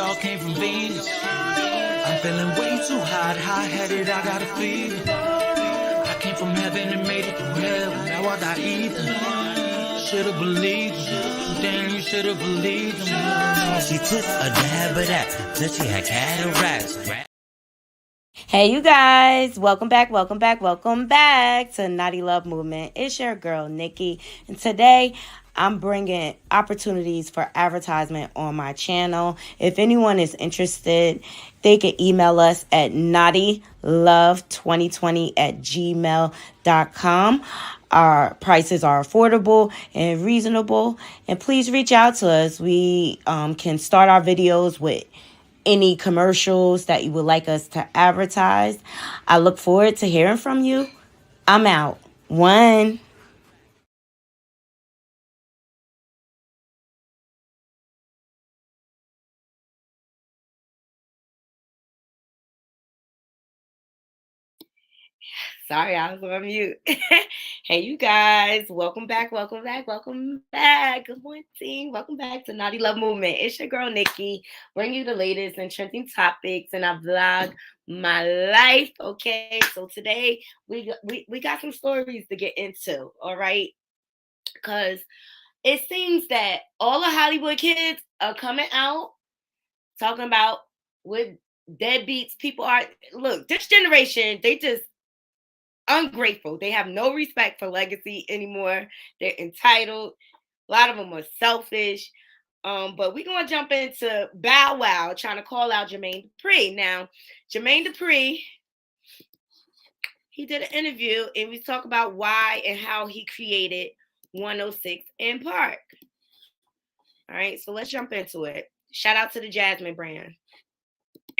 all came from Venus. I'm feeling way too hot, hot-headed, I got a fever. I came from heaven and made it through hell, now I got evil. Should've believed him, damn, you should've believed him. She took a dab of that till she had cataracts. Hey, you guys, welcome back to Naughty Love Movement. It's your girl, Nikki, and today I'm bringing opportunities for advertisement on my channel. If anyone is interested, they can email us at naughtylove2020@gmail.com. Our prices are affordable and reasonable, and please reach out to us. We can start our videos with any commercials that you would like us to advertise. I look forward to hearing from you. I'm out. One. Sorry, I was on mute. Hey, you guys, welcome back. Good morning. Welcome back to Naughty Love Movement. It's your girl, Nikki, bring you the latest and trending topics, and I vlog my life, okay? So today, we got some stories to get into, all right? Because it seems that all the Hollywood kids are coming out talking about what deadbeats people are. Look, this generation, they just ungrateful. They have no respect for legacy anymore. They're entitled. A lot of them are selfish. But we're gonna jump into Bow Wow trying to call out Jermaine Dupri. Now, Jermaine Dupri, he did an interview and we talk about why and how he created 106 in Park. All right, so let's jump into it. Shout out to the Jasmine brand.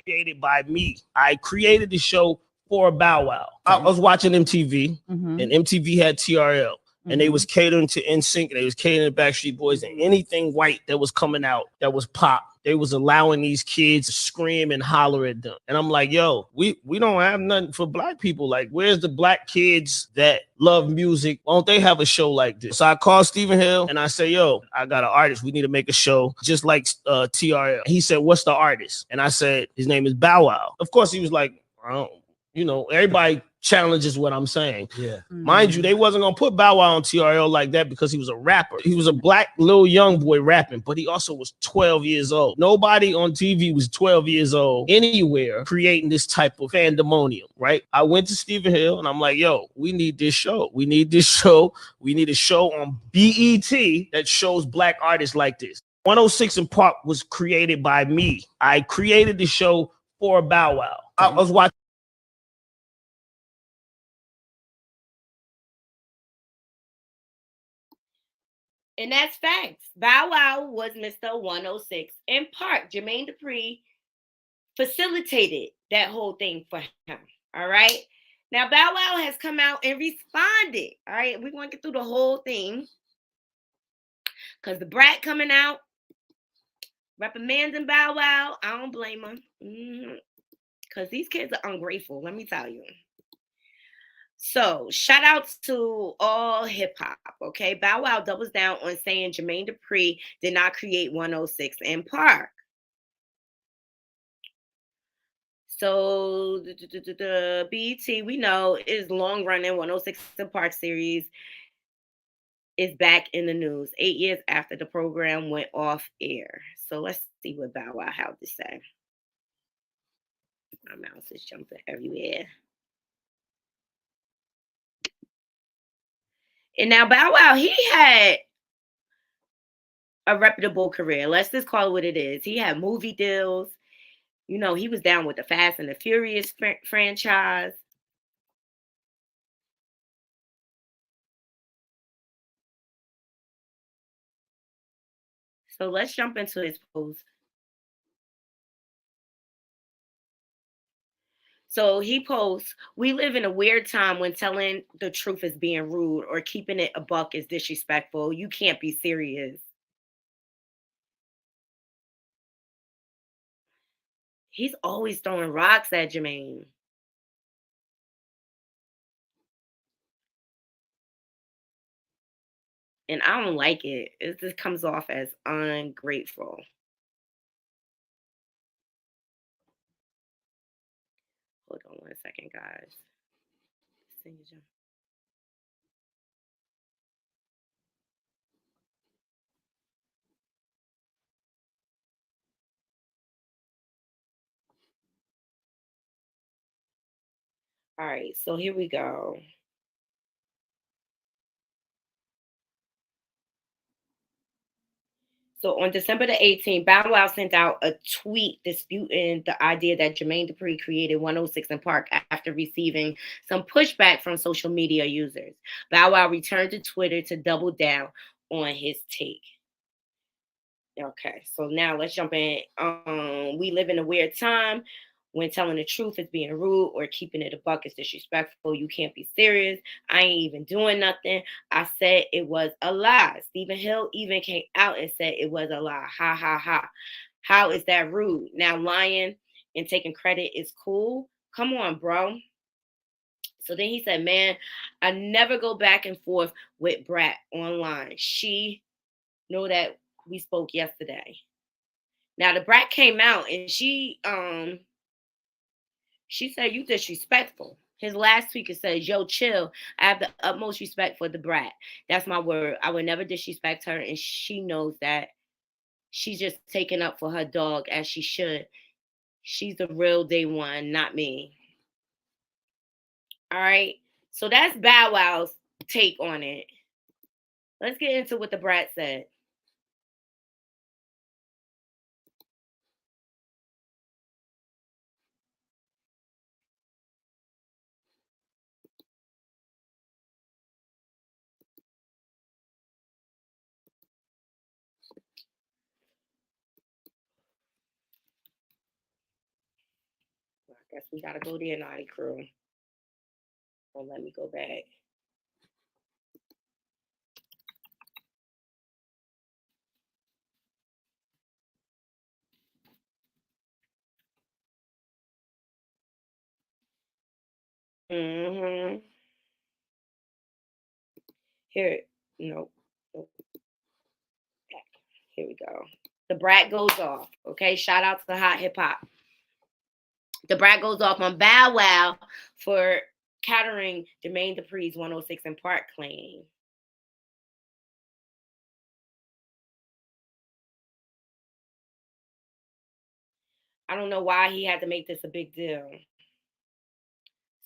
Created by me. I created the show for Bow Wow. I was watching MTV, and MTV had TRL, and they was catering to NSYNC, and they was catering to Backstreet Boys, and anything white that was coming out that was pop, they was allowing these kids to scream and holler at them. And I'm like, yo, we don't have nothing for black people. Like, where's the black kids that love music? Why don't they have a show like this? So I called Stephen Hill and I said, yo, I got an artist. We need to make a show just like TRL. He said, what's the artist? And I said, his name is Bow Wow. Of course, he was like, I don't, you know, everybody challenges what I'm saying. Yeah. Mind you, they wasn't gonna put Bow Wow on TRL like that because he was a rapper. He was a black little young boy rapping, but he also was 12 years old. Nobody on TV was 12 years old anywhere creating this type of fandemonium, right? I went to Stephen Hill and I'm like, yo, we need this show. We need this show. We need a show on BET that shows black artists like this. 106 in Park was created by me. I created the show for Bow Wow. I was watching. And that's facts. Bow Wow was Mr. 106 in Park. Jermaine Dupri facilitated that whole thing for him. All right. Now, Bow Wow has come out and responded. All right. We're going to get through the whole thing. Because the BRAT coming out, reprimanding Bow Wow. I don't blame him. Because these kids are ungrateful. Let me tell you. So, shout outs to all hip hop, okay? Bow Wow doubles down on saying Jermaine Dupri did not create 106 in Park. So, the BET, we know, is long running 106 in Park series is back in the news 8 years after the program went off air. So, let's see what Bow Wow had to say. My mouse is jumping everywhere. And now Bow Wow, he had a reputable career. Let's just call it what it is. He had movie deals. You know, he was down with the Fast and the Furious franchise. So let's jump into his post. So he posts, we live in a weird time when telling the truth is being rude or keeping it a buck is disrespectful. You can't be serious. He's always throwing rocks at Jermaine. And I don't like it. It just comes off as ungrateful. second, guys. All right, so here we go. So on December the 18th, Bow Wow sent out a tweet disputing the idea that Jermaine Dupri created 106 in Park after receiving some pushback from social media users. Bow Wow returned to Twitter to double down on his take. Okay, so now let's jump in. We live in a weird time when telling the truth is being rude or keeping it a buck is disrespectful. You can't be serious. I ain't even doing nothing. I said it was a lie. Stephen Hill even came out and said it was a lie. Ha ha ha. How is that rude? Now lying and taking credit is cool. Come on, bro. So then he said, man, I never go back and forth with Brat online. She know that we spoke yesterday. Now the Brat came out and she said you disrespectful. His last tweet it says, yo, chill. I have the utmost respect for the Brat. That's my word. I would never disrespect her, and she knows that. She's just taking up for her dog as she should. She's the real day one, not me. All right. So that's Bow Wow's take on it. Let's get into what the Brat said. I guess we gotta go there, Naughty Crew. Don't let me go back. Mm-hmm. Here, nope. Here we go. The Brat goes off. Okay, shout out to Hot Hip Hop. The Brat goes off on Bow Wow for countering Jermaine Dupri's 106 in Park claim. I don't know why he had to make this a big deal.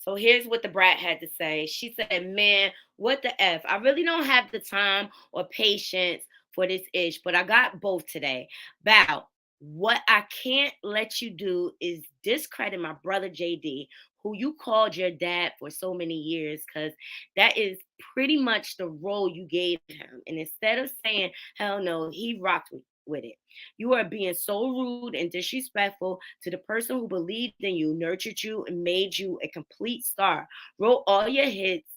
So here's what the Brat had to say. She said, man, what the F? I really don't have the time or patience for this ish, but I got both today. Bow, what I can't let you do is discredit my brother JD, who you called your dad for so many years, because that is pretty much the role you gave him. And instead of saying, hell no, he rocked with it. You are being so rude and disrespectful to the person who believed in you, nurtured you, and made you a complete star. Wrote all your hits.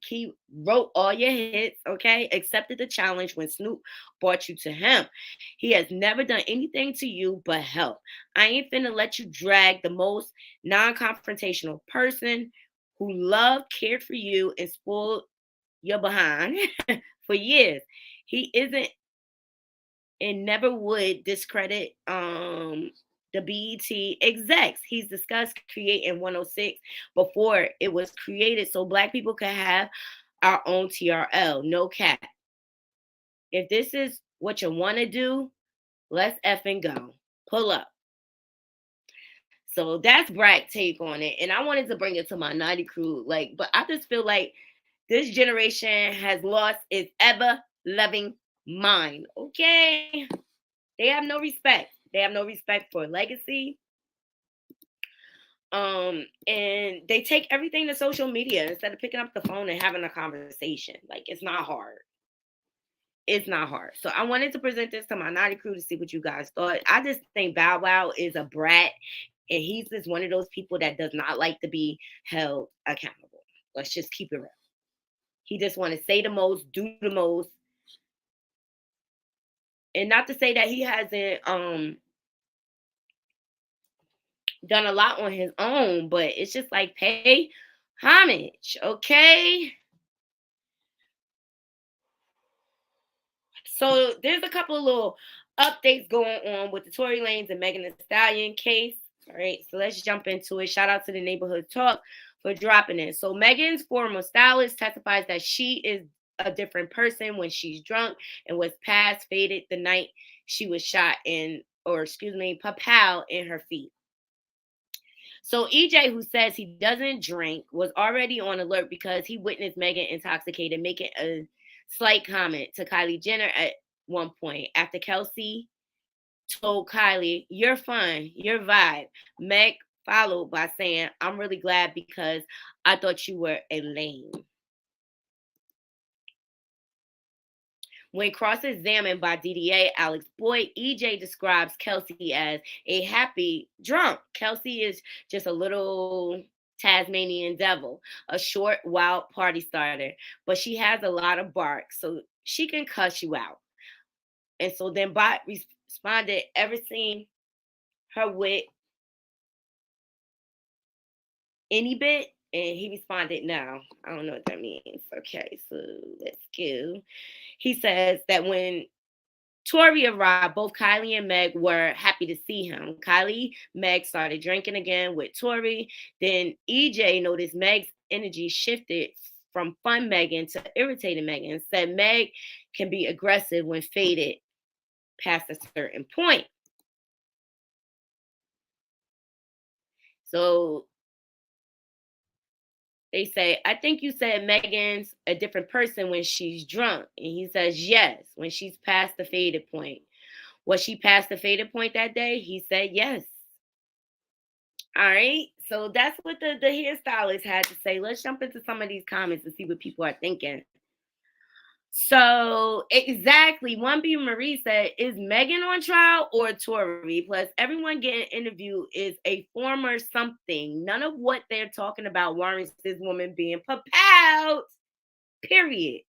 He wrote all your hits, okay? Accepted the challenge when Snoop brought you to him. He has never done anything to you but help. I ain't finna let you drag the most non-confrontational person who loved, cared for you, and spoiled your behind for years. He isn't and never would discredit the BET execs. He's discussed creating 106 before it was created so black people could have our own TRL. No cap. If this is what you want to do, let's effing go. Pull up. So that's Brat's take on it. And I wanted to bring it to my 90 crew. But I just feel like this generation has lost its ever loving mind. Okay. They have no respect. They have no respect for legacy. And they take everything to social media instead of picking up the phone and having a conversation. It's not hard. It's not hard. So I wanted to present this to my naughty crew to see what you guys thought. I just think Bow Wow is a brat, and he's just one of those people that does not like to be held accountable. Let's just keep it real. He just want to say the most, do the most. And not to say that he hasn't done a lot on his own, but it's just like pay homage, okay? So there's a couple of little updates going on with the Tory Lanez and Megan Thee Stallion case. All right, so let's jump into it. Shout out to the Neighborhood Talk for dropping it. So Megan's former stylist testifies that she is a different person when she's drunk and was past faded the night she was shot in, or excuse me, papow in her feet. So EJ, who says he doesn't drink, was already on alert because he witnessed Megan intoxicated, making a slight comment to Kylie Jenner at one point after Kelsey told Kylie, "You're fun, your vibe." Meg followed by saying, "I'm really glad because I thought you were a lame." When cross-examined by DDA Alex Boyd, EJ describes Kelsey as a happy drunk. Kelsey is just a little Tasmanian devil, a short, wild party starter, but she has a lot of bark, so she can cuss you out. And so then Bot responded, "Ever seen her with any bit?" And he responded, "No." I don't know what that means. Okay, so let's go. He says that when Tori arrived, both Kylie and Meg were happy to see him. Meg started drinking again with Tori. Then EJ noticed Meg's energy shifted from fun Megan to irritated Megan. Said Meg can be aggressive when faded past a certain point. So they say, "I think you said Megan's a different person when she's drunk." And he says, "Yes, when she's past the faded point." Was she past the faded point that day? He said, "Yes." All right. So that's what the hairstylist had to say. Let's jump into some of these comments and see what people are thinking. So exactly, 1B Marie said, "Is Megan on trial or Tori? Plus, everyone getting interviewed is a former something. None of what they're talking about warrants this woman being papowed. Period."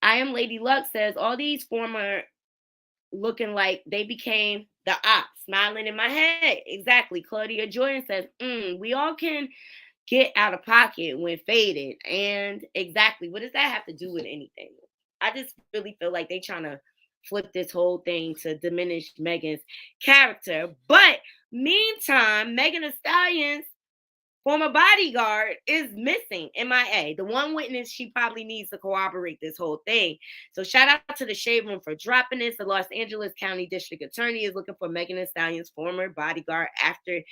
I Am Lady Luck says, "All these former looking like they became the ops, smiling in my head." Exactly. Claudia Jordan says, "We all can get out of pocket when faded." And exactly, what does that have to do with anything? I just really feel like they trying to flip this whole thing to diminish Megan's character. But meantime, Megan Thee Stallion's former bodyguard is missing, MIA. The one witness she probably needs to corroborate this whole thing. So shout out to the Shade Room for dropping this. The Los Angeles County District Attorney is looking for Megan Thee Stallion's former bodyguard after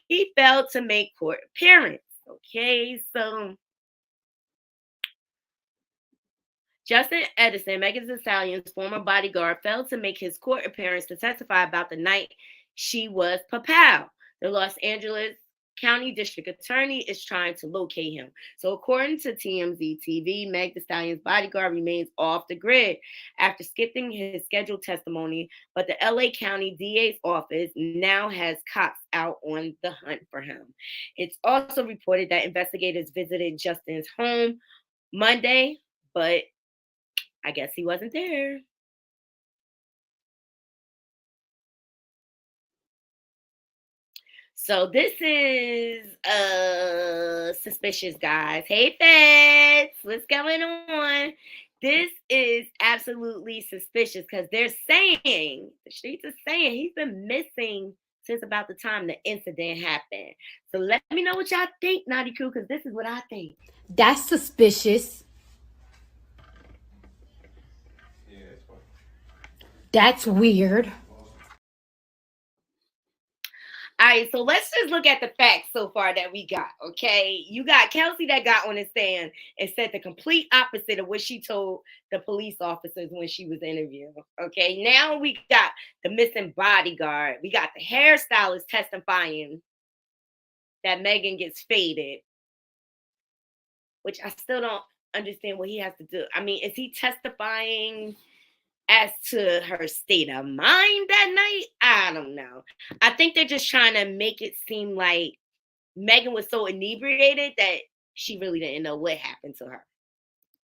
he failed to make court appearance. Okay, so Justin Edison, Megan Thee Stallion's former bodyguard, failed to make his court appearance to testify about the night she was papowed. The Los Angeles County District Attorney is trying to locate him. So according to TMZ TV, Meg Thee Stallion's bodyguard remains off the grid after skipping his scheduled testimony, but the LA County DA's office now has cops out on the hunt for him. It's also reported that investigators visited Justin's home Monday, but I guess he wasn't there. So this is suspicious, guys. Hey, feds, what's going on? This is absolutely suspicious because they're saying, the streets are saying, he's been missing since about the time the incident happened. So let me know what y'all think, Naughty Crew, because this is what I think. That's suspicious. That's weird. All right, so let's just look at the facts so far that we got, okay? You got Kelsey that got on the stand and said the complete opposite of what she told the police officers when she was interviewed, okay? Now we got the missing bodyguard. We got the hairstylist testifying that Megan gets faded, which I still don't understand what he has to do. I mean, is he testifying as to her state of mind that night? I don't know. I think they're just trying to make it seem like Megan was so inebriated that she really didn't know what happened to her.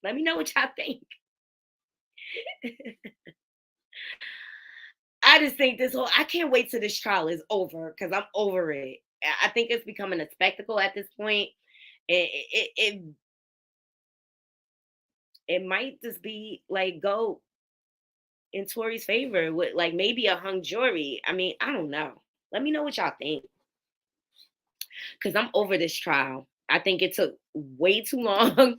Let me know what y'all think. I just think I can't wait till this trial is over because I'm over it. I think it's becoming a spectacle at this point. It might just be like, go in Tory's favor with like maybe a hung jury. I mean, I don't know. Let me know what y'all think. Because I'm over this trial. I think it took way too long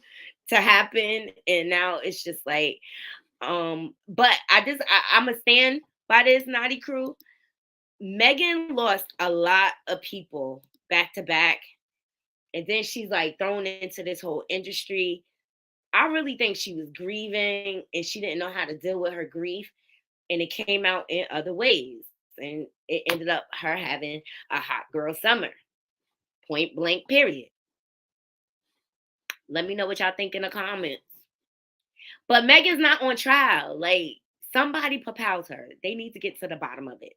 to happen. And now it's just like, but I'm a stand by this Naughty crew. Megan lost a lot of people back to back. And then she's like thrown into this whole industry. I really think she was grieving and she didn't know how to deal with her grief. And it came out in other ways. And it ended up her having a hot girl summer. Point blank, period. Let me know what y'all think in the comments. But Megan's not on trial. Like, somebody propels her. They need to get to the bottom of it.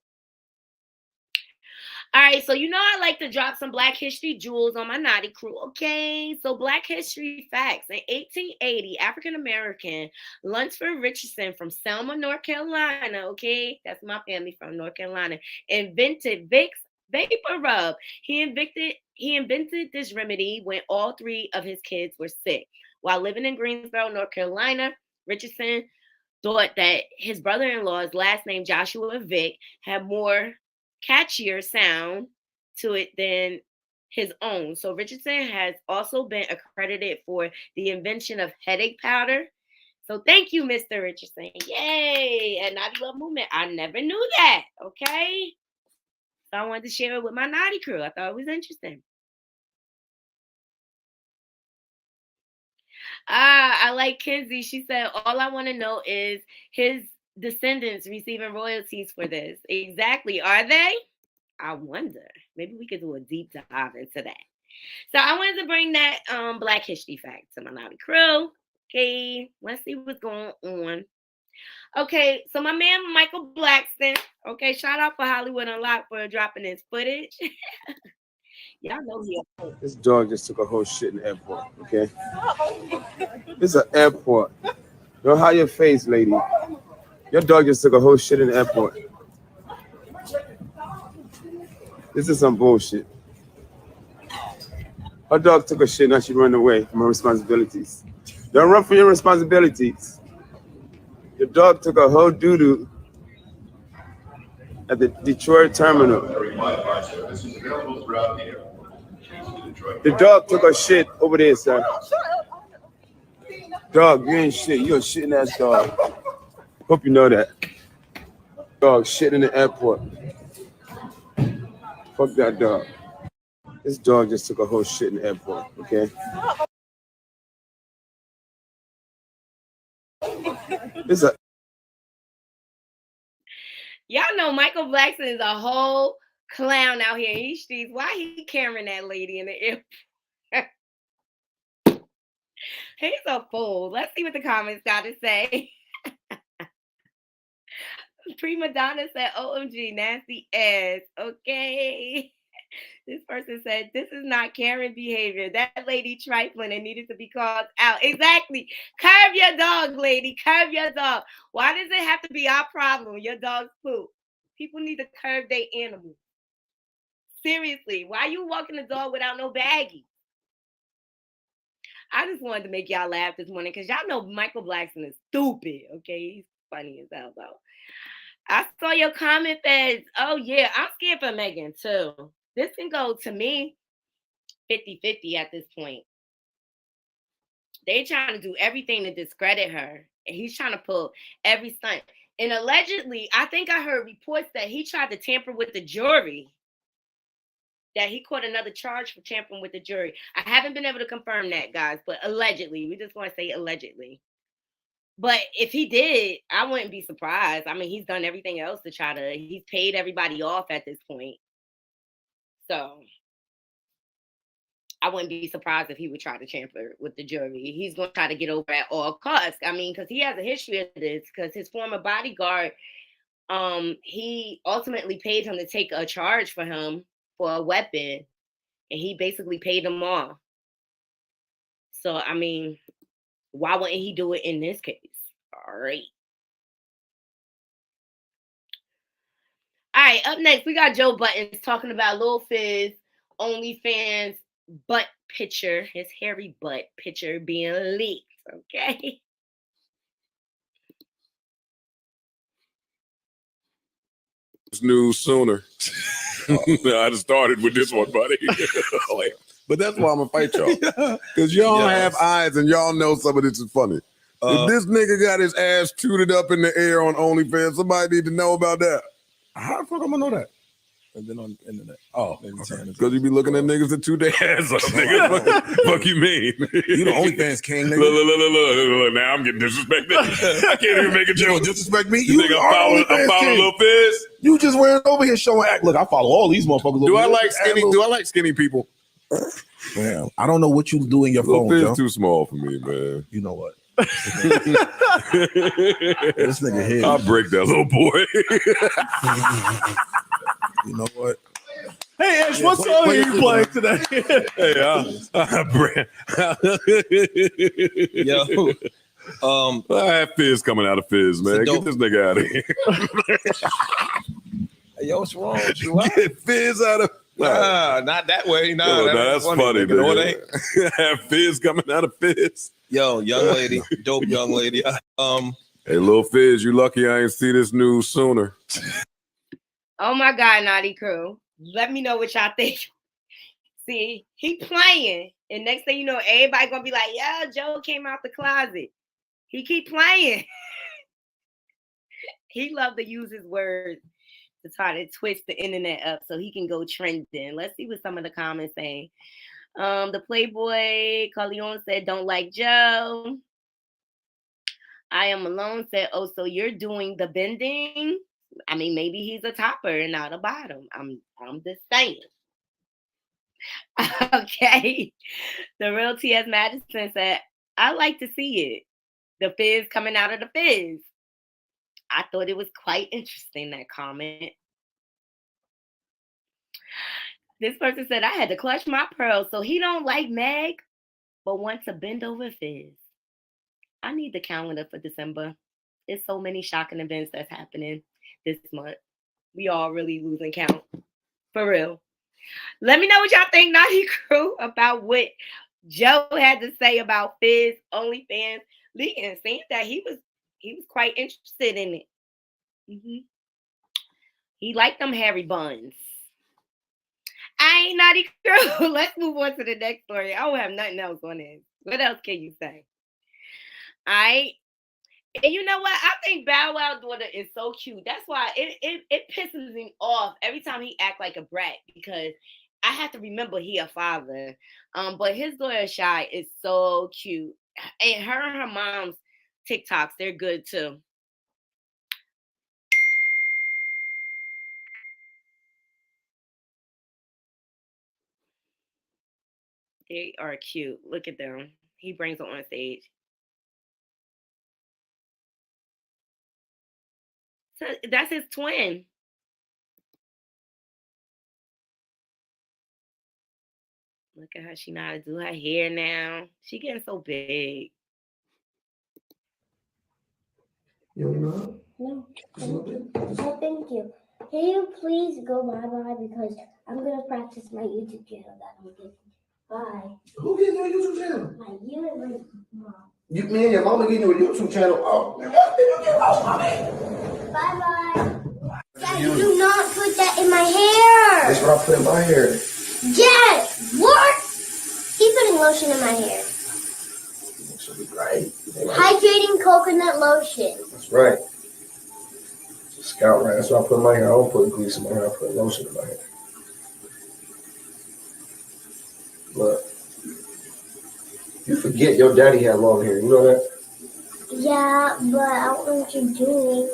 All right, so you know I like to drop some Black History jewels on my Naughty crew, okay? So Black History facts. In 1880, African-American Lunsford Richardson from Selma, North Carolina, okay? That's my family from North Carolina, invented Vicks Vapor Rub. He invented this remedy when all three of his kids were sick. While living in Greensboro, North Carolina, Richardson thought that his brother-in-law's last name, Joshua Vick, had more catchier sound to it than his own. So Richardson has also been accredited for the invention of headache powder. So thank you, Mr. Richardson. Yay! And Naughty Love Movement. I never knew that. Okay. So I wanted to share it with my Naughty crew. I thought it was interesting. I like Kenzie. She said, all I want to know is his descendants receiving royalties for this. Exactly. Are they? I wonder. Maybe we could do a deep dive into that. So I wanted to bring that Black History fact to my Naughty crew. Okay, let's see what's going on. Okay, so my man Michael Blackston. Okay, shout out for Hollywood Unlocked for dropping his footage. Y'all know he. This dog just took a whole shit in the airport, okay? This is an airport. Don't hide your face, lady. Your dog just took a whole shit in the airport. This is some bullshit. Her dog took a shit, now she run away from her responsibilities. Don't run from your responsibilities. Your dog took a whole doo-doo at the Detroit terminal. The dog took a shit over there, sir. Dog, you ain't shit. You a shitting ass dog. Hope you know that. Dog shit in the airport. Fuck that dog. This dog just took a whole shit in the airport, okay? This is a. Y'all know Michael Blackston is a whole clown out here in these streets. Why he carrying that lady in the airport? He's a fool. Let's see what the comments got to say. Prima Donna said, OMG, nasty ass. Okay. This person said, this is not Karen behavior. That lady trifling and needed to be called out. Exactly. Curb your dog, lady. Curb your dog. Why does it have to be our problem? Your dog's poop. People need to curb their animals. Seriously. Why you walking the dog without no baggie? I just wanted to make y'all laugh this morning because y'all know Michael Blackston is stupid. Okay. He's funny as hell, though. I saw your comment, Feds. Oh, yeah. I'm scared for Megan, too. This can go, to me, 50-50 at this point. They're trying to do everything to discredit her. And he's trying to pull every stunt. And allegedly, I think I heard reports that he tried to tamper with the jury. That he caught another charge for tampering with the jury. I haven't been able to confirm that, guys. But allegedly. We just want to say allegedly. But if he did, I wouldn't be surprised. I mean, he's done everything else to try to, he's paid everybody off at this point. So I wouldn't be surprised if he would try to tamper with the jury. He's going to try to get over at all costs. I mean, because he has a history of this, because his former bodyguard, he ultimately paid him to take a charge for him for a weapon, and he basically paid him off. So, I mean, why wouldn't he do it in this case? All right. All right, up next, we got Joe Buttons talking about Lil Fizz OnlyFans butt picture, his hairy butt picture being leaked, okay? news sooner. I'd have started with this one, buddy. But that's why I'm gonna fight y'all. Because y'all have eyes and y'all know some of this is funny. If this nigga got his ass tooted up in the air on OnlyFans, somebody need to know about that. How the fuck I'm gonna know that? And then on the internet. Oh, because you be looking at niggas that toot their ass up. Nigga, fuck you mean? You the OnlyFans king, nigga. Look. Now I'm getting disrespected. I can't even make a joke. Disrespect me? You think I'm following Lil Fizz? You just wearing over here showing act. Look, I follow all these motherfuckers. Do I like skinny people? Man, I don't know what you do in your phone. Lil Fizz too small for me, man. You know what? This nigga here. I'll break that little boy. You know what? Hey, Ash, what song are you playing today? Hey, Yo, I have Fizz coming out of Fizz, man. Get this nigga out of here. Hey, yo, what's wrong with you? Get Fizz out of. Nah, not that way. Nah, that's funny, dude. No, it ain't. Have Fizz coming out of Fizz. Yo, young lady, dope young lady. Hey, Lil Fizz, you lucky I ain't see this news sooner. Oh my God, Naughty Crew. Let me know what y'all think. See, he playing. And next thing you know, everybody gonna be like, yeah, Joe came out the closet. He keep playing. He love to use his words to try to twist the internet up so he can go trending. Let's see what some of the comments saying. The Playboy Carleon said, don't like Joe. I Am Alone said, oh, so you're doing the bending? I mean, maybe he's a topper and not a bottom. I'm just saying. Okay. The Real T.S. Madison said, I like to see it. The Fizz coming out of the Fizz. I thought it was quite interesting, that comment. This person said, I had to clutch my pearls. So he don't like Meg, but wants to bend over Fizz. I need the calendar for December. There's so many shocking events that's happening this month. We all really losing count. For real. Let me know what y'all think, Naughty Crew, about what Joe had to say about Fizz OnlyFans leaking, saying that he was quite interested in it. He liked them hairy buns. I ain't Naughty Crew. Let's move on to the next story. I don't have nothing else on this. What else can you say? And you know what? I think Bow Wow's daughter is so cute. That's why it pisses me off every time he act like a brat, because I have to remember he a father. But his daughter Shy is so cute. And her mom's TikToks, they're good too. They are cute. Look at them. He brings them on stage. So that's his twin. Look at how she know how to do her hair now. She getting so big. You know? No. No, thank you. Can you please go bye-bye, because I'm going to practice my YouTube channel that I'm getting. Bye. Who gets your YouTube channel? You and my mom. Me and your mama getting you a YouTube channel? Oh, bye-bye. Dad, you do not put that in my hair. That's what I put in my hair. Dad, what? Keep putting lotion in my hair. Should be great. Hydrating coconut lotion. That's right. Scout right. That's what I put in my hair. I don't put grease in my hair. I put lotion in my hair. Look. You forget your daddy had long hair. You know that? Yeah, but I don't know what you're doing.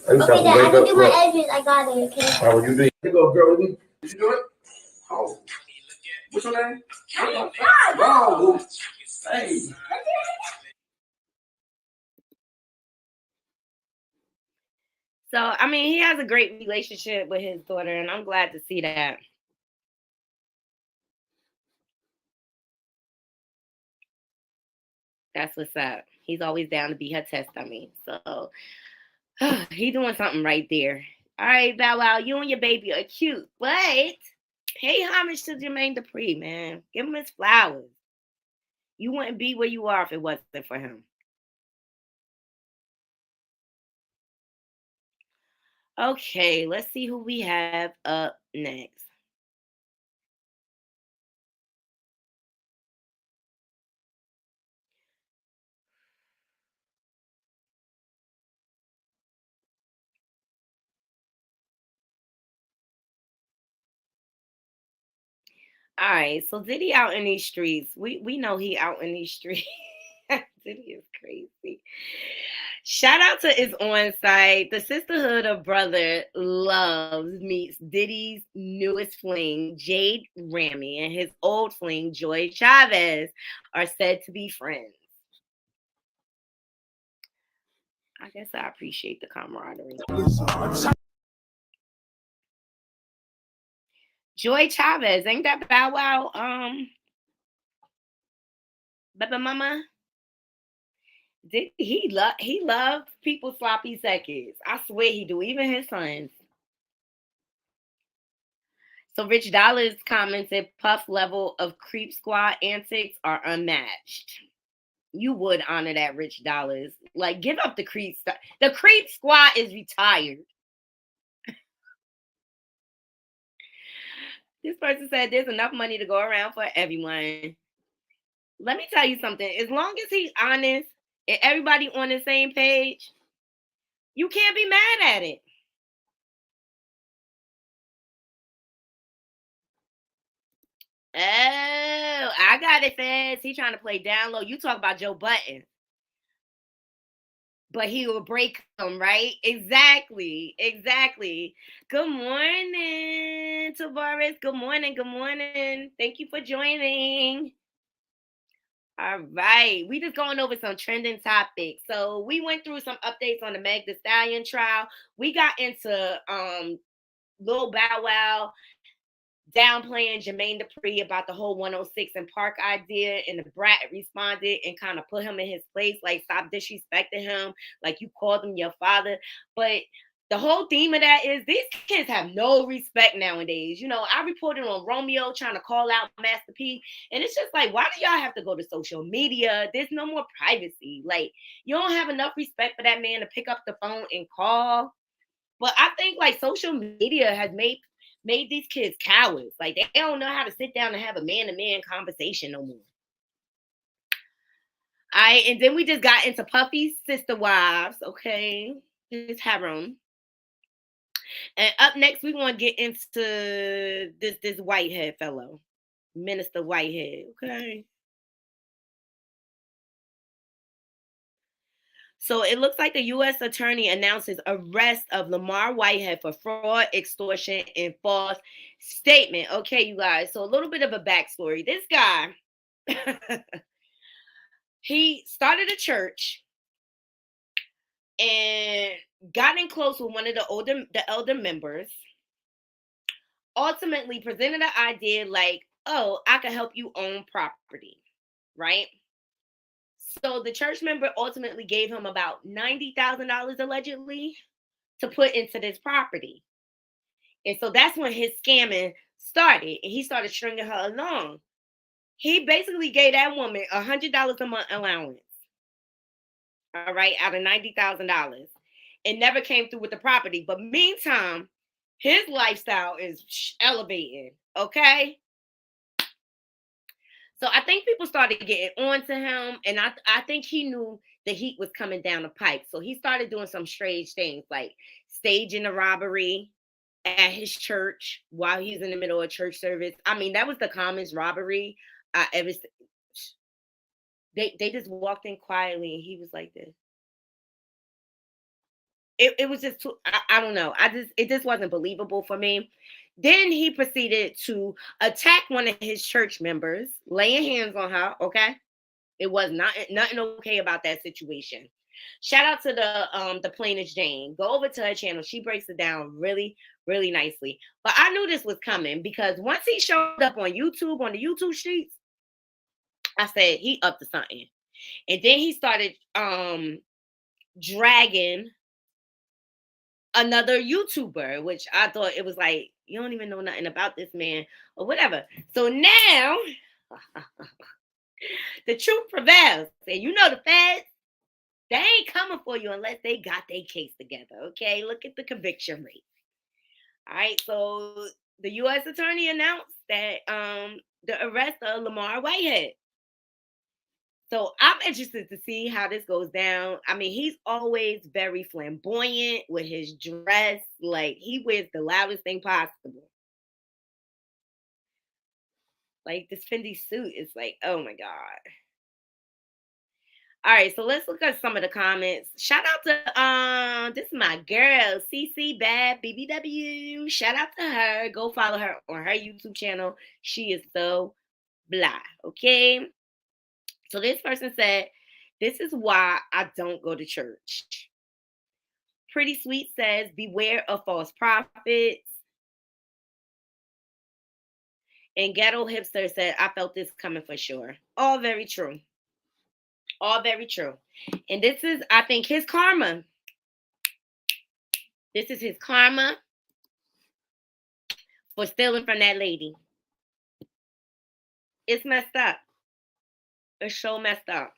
Okay, Dad, I can do my edges. I got it. Okay. How would you do? Here you go, girl. Did you do it? Oh. What's your name? Oh, hey. So, I mean, he has a great relationship with his daughter, and I'm glad to see that. That's what's up. He's always down to be her test dummy. So, he doing something right there. All right, Bow Wow, you and your baby are cute, but pay homage to Jermaine Dupri, man. Give him his flowers. You wouldn't be where you are if it wasn't for him. Okay, let's see who we have up next. All right, so Diddy out in these streets. We know he out in these streets. Diddy is crazy. Shout out to his on site. The Sisterhood of Brother Loves meets Diddy's newest fling, Jade Ramey, and his old fling, Joy Chavez, are said to be friends. I guess I appreciate the camaraderie. Joy Chavez, ain't that Bow Wow? Baby Mama. He loves people sloppy seconds. I swear he do. Even his sons. So Rich Dollars commented, Puff level of creep squad antics are unmatched. You would honor that, Rich Dollars. Like, give up the creep. The creep squad is retired. This person said there's enough money to go around for everyone. Let me tell you something. As long as he's honest and everybody on the same page, you can't be mad at it. Oh, I got it, Fez. He trying to play down low. You talk about Joe Button. But he will break them, right? Exactly. Good morning, Tavares. Good morning. Thank you for joining. All right. We just going over some trending topics. So we went through some updates on the Meg Thee Stallion trial. We got into Lil Bow Wow downplaying Jermaine Dupri about the whole 106 and Park idea, and the Brat responded and kind of put him in his place, like, stop disrespecting him, like you called him your father. But the whole theme of that is these kids have no respect nowadays. You know, I reported on Romeo trying to call out Master P, and it's just like, why do y'all have to go to social media? There's no more privacy. Like, you don't have enough respect for that man to pick up the phone and call. But I think, like, social media has made these kids cowards. Like, they don't know how to sit down and have a man-to-man conversation no more. All right, and then we just got into Puffy's sister wives, okay? His harem. And up next, we want to get into this Whitehead fellow, Minister Whitehead, okay? So it looks like the U.S. attorney announces arrest of Lamar Whitehead for fraud, extortion, and false statement. Okay, you guys. So a little bit of a backstory. This guy, he started a church and got in close with one of the elder members. Ultimately presented an idea like, oh, I can help you own property, right? So the church member ultimately gave him about $90,000 allegedly to put into this property. And so that's when his scamming started, and he started stringing her along. He basically gave that woman $100 a month allowance, all right, out of $90,000, and never came through with the property. But meantime, his lifestyle is elevating, okay? So I think people started getting on to him, and I think he knew the heat was coming down the pipe. So he started doing some strange things, like staging a robbery at his church while he's in the middle of church service. I mean, that was the commonest robbery I ever seen. They just walked in quietly, and he was like this. It was just too, I don't know. It just wasn't believable for me. Then he proceeded to attack one of his church members, laying hands on her. Okay, it was nothing okay about that situation. Shout out to the plaintiff Jane. Go over to her channel. She breaks it down really, really nicely. But I knew this was coming because once he showed up on YouTube, on the YouTube streets, I said he up to something. And then he started dragging another YouTuber, which I thought it was like, you don't even know nothing about this man or whatever. So now the truth prevails. And you know the feds, They ain't coming for you unless they got their case together. Okay, look at the conviction rate. All right, so the U.S. attorney announced that the arrest of Lamar Whitehead. So I'm interested to see how this goes down. I mean, he's always very flamboyant with his dress. Like, he wears the loudest thing possible. Like, this Fendi suit is like, oh my God. All right, so let's look at some of the comments. Shout out to this is my girl, CC Bad BBW. Shout out to her. Go follow her on her YouTube channel. She is so blah. Okay. So this person said, this is why I don't go to church. Pretty Sweet says, beware of false prophets. And Ghetto Hipster said, I felt this coming for sure. All very true. All very true. And this is, I think, his karma. This is his karma for stealing from that lady. It's messed up. It's so messed up.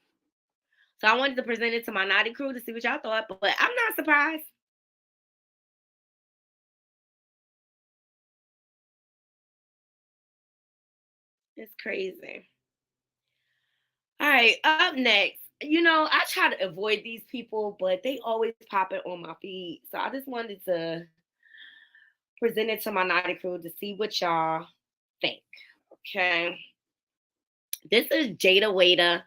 So I wanted to present it to my naughty crew to see what y'all thought, but I'm not surprised. It's crazy. All right, up next. You know, I try to avoid these people, but they always pop it on my feed. So I just wanted to present it to my naughty crew to see what y'all think. Okay. This is Jada Waiter,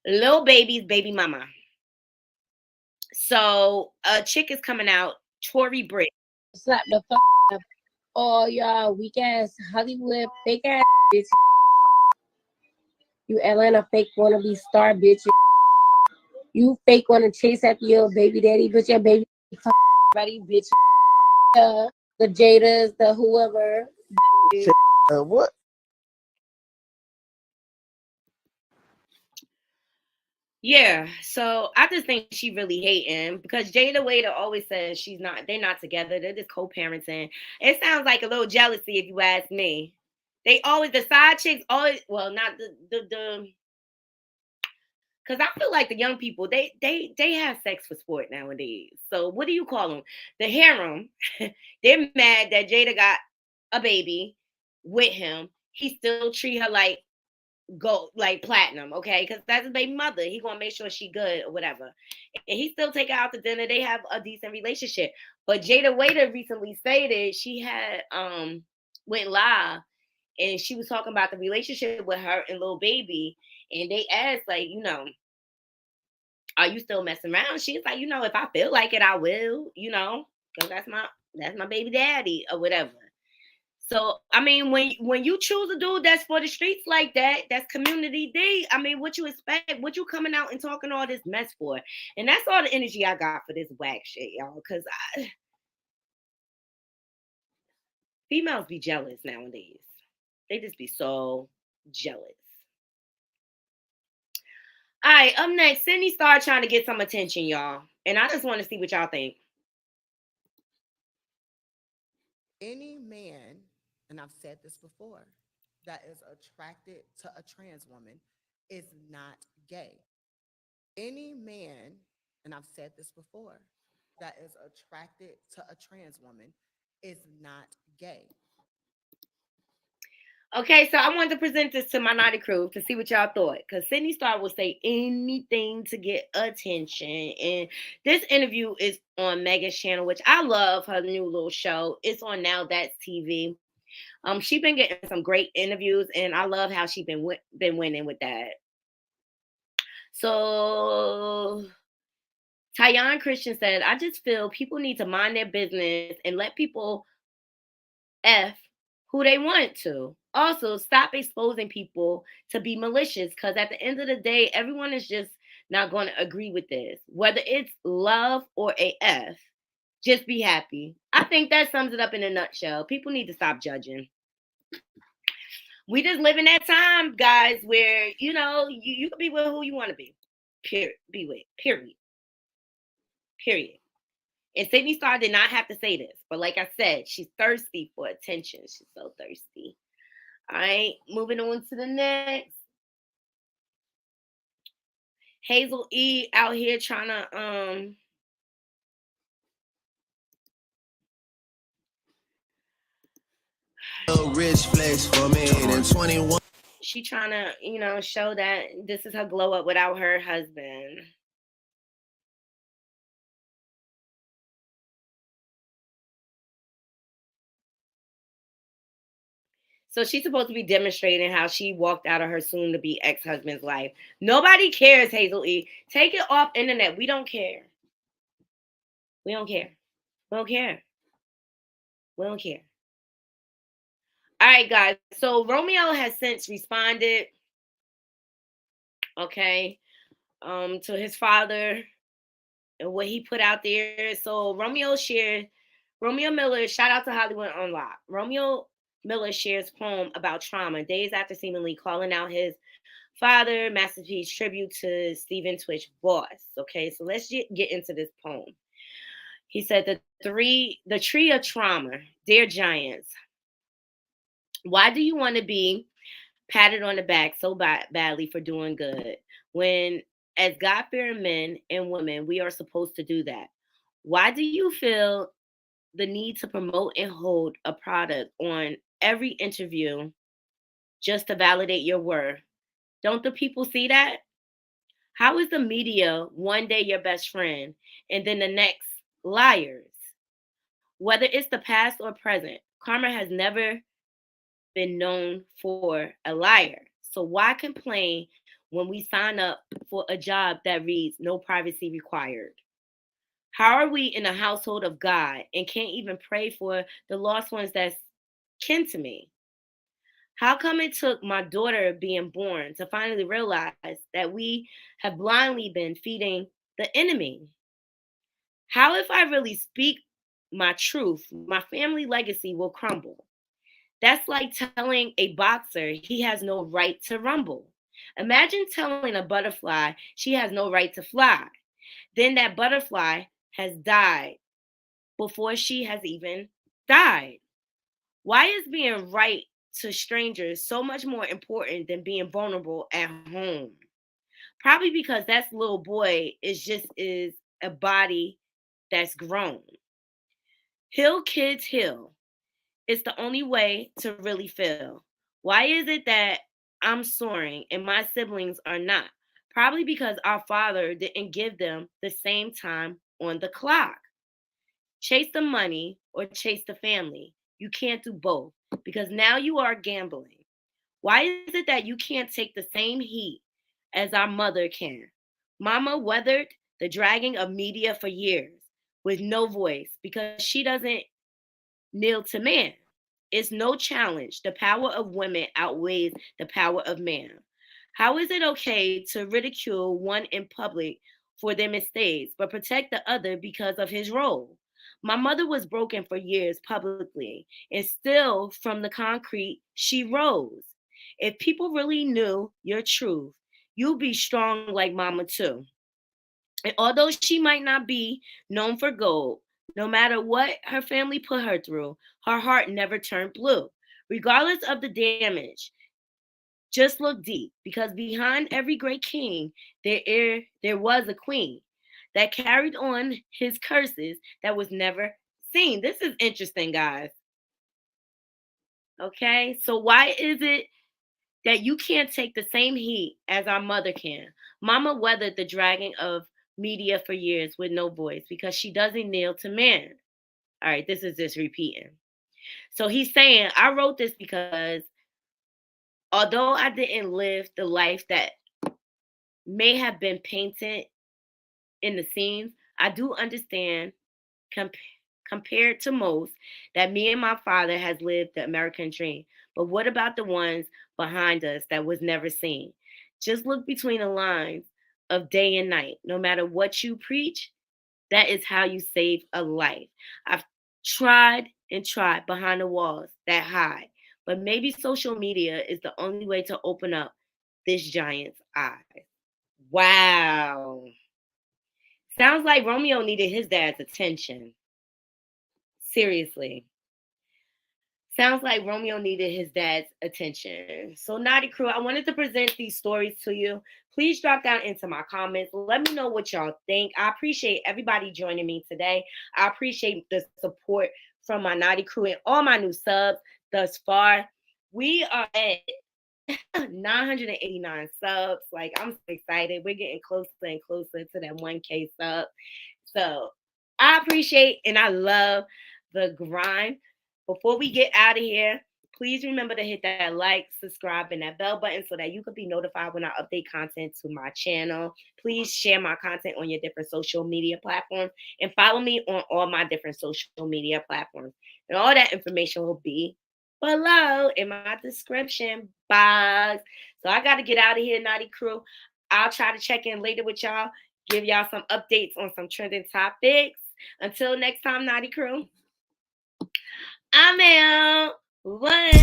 Lil Baby's baby mama. So a chick is coming out, Tory Britt. Slap the fuck up all y'all weak ass Hollywood fake ass bitch. You Atlanta fake wannabe star bitch. You fake wanna chase after your baby daddy, but your baby buddy bitch. The Jadas, the whoever. What? Yeah, so I just think she really hating because Jada Waiter always says they're not together, they're just co-parenting. It sounds like a little jealousy if you ask me. They always, the side chicks always, well, not the because I feel like the young people, they have sex for sport nowadays. So what do you call them? The harem. They're mad that Jada got a baby with him. He still treat her like gold, like platinum, okay? Because that's his baby mother. He gonna make sure she good or whatever. And he still take her out to dinner. They have a decent relationship. But Jada Waiter recently stated she had went live and she was talking about the relationship with her and Lil Baby. And they asked, like, you know, are you still messing around? She's like, you know, if I feel like it, I will, you know, because that's my baby daddy or whatever. So, I mean, when you choose a dude that's for the streets like that, that's community D, I mean, what you expect? What you coming out and talking all this mess for? And that's all the energy I got for this whack shit, y'all, because females be jealous nowadays. They just be so jealous. All right, up next, Sydney started trying to get some attention, y'all. And I just want to see what y'all think. Any man, and I've said this before, that is attracted to a trans woman is not gay. Any man, and I've said this before, that is attracted to a trans woman is not gay. Okay, so I wanted to present this to my naughty crew to see what y'all thought. Because Sydney Star will say anything to get attention. And this interview is on Megan's channel, which I love her new little show. It's on Now That's TV. She's been getting some great interviews, and I love how she's been winning with that. So Tyon Christian said, I just feel people need to mind their business and let people F who they want to. Also, stop exposing people to be malicious, because at the end of the day, everyone is just not going to agree with this. Whether it's love or a F, just be happy. I think that sums it up in a nutshell. People need to stop judging. We just live in that time, guys, where, you know, you can be with who you want to be. Period. Be with. Period. Period. And Sydney Star did not have to say this, but like I said, she's thirsty for attention. She's so thirsty. All right, moving on to the next. Hazel E out here trying to rich flex for me in 21. She trying to, show that this is her glow up without her husband. So she's supposed to be demonstrating how she walked out of her soon-to-be ex-husband's life. Nobody cares, Hazel E. Take it off internet. We don't care. We don't care. We don't care. We don't care. All right, guys. So Romeo has since responded, okay, to his father and what he put out there. So Romeo Miller, shout out to Hollywood Unlocked. Romeo Miller shares poem about trauma days after seemingly calling out his father. Masterpiece tribute to Stephen Twitch boss. Okay, so let's get into this poem. He said the tree of trauma, dear giants. Why do you want to be patted on the back so badly for doing good when, as God-fearing men and women, we are supposed to do that? Why do you feel the need to promote and hold a product on every interview just to validate your worth? Don't the people see that? How is the media one day your best friend and then the next liars? Whether it's the past or present, karma has never been known for a liar. So why complain when we sign up for a job that reads no privacy required? How are we in a household of God and can't even pray for the lost ones that's kin to me? How come it took my daughter being born to finally realize that we have blindly been feeding the enemy? How if I really speak my truth, my family legacy will crumble? That's like telling a boxer he has no right to rumble. Imagine telling a butterfly she has no right to fly. Then that butterfly has died before she has even died. Why is being right to strangers so much more important than being vulnerable at home? Probably because that little boy is a body that's grown. Heal kids heal. It's the only way to really feel. Why is it that I'm soaring and my siblings are not? Probably because our father didn't give them the same time on the clock. Chase the money or chase the family. You can't do both because now you are gambling. Why is it that you can't take the same heat as our mother can? Mama weathered the dragging of media for years with no voice because she doesn't kneel to man. It's no challenge. The power of women outweighs the power of man. How is it okay to ridicule one in public for their mistakes, but protect the other because of his role? My mother was broken for years publicly, and still from the concrete, she rose. If people really knew your truth, you'd be strong like mama too. And although she might not be known for gold, no matter what her family put her through, her heart never turned blue. Regardless of the damage, just look deep, because behind every great king, there was a queen that carried on his curses that was never seen. This is interesting, guys. Okay, so why is it that you can't take the same heat as our mother can? Mama weathered the dragging of media for years with no voice because she doesn't kneel to man. All right, this is just repeating. So he's saying, I wrote this because although I didn't live the life that may have been painted in the scenes, I do understand compared to most that me and my father has lived the American dream. But what about the ones behind us that was never seen? Just look between the lines of day and night. No matter what you preach, that is how you save a life. I've tried and tried behind the walls that hide, but maybe social media is the only way to open up this giant's eyes. Wow. Sounds like Romeo needed his dad's attention. Seriously. Sounds like Romeo needed his dad's attention. So, Naughty Crew, I wanted to present these stories to you. Please drop down into my comments. Let me know what y'all think. I appreciate everybody joining me today. I appreciate the support from my Knotty crew and all my new subs thus far. We are at 989 subs. Like, I'm so excited. We're getting closer and closer to that 1K sub. So I appreciate and I love the grind. Before we get out of here, please remember to hit that like, subscribe, and that bell button so that you can be notified when I update content to my channel. Please share my content on your different social media platforms and follow me on all my different social media platforms. And all that information will be below in my description box. So I got to get out of here, Knotty crew. I'll try to check in later with y'all, give y'all some updates on some trending topics. Until next time, Knotty crew, I'm out. What?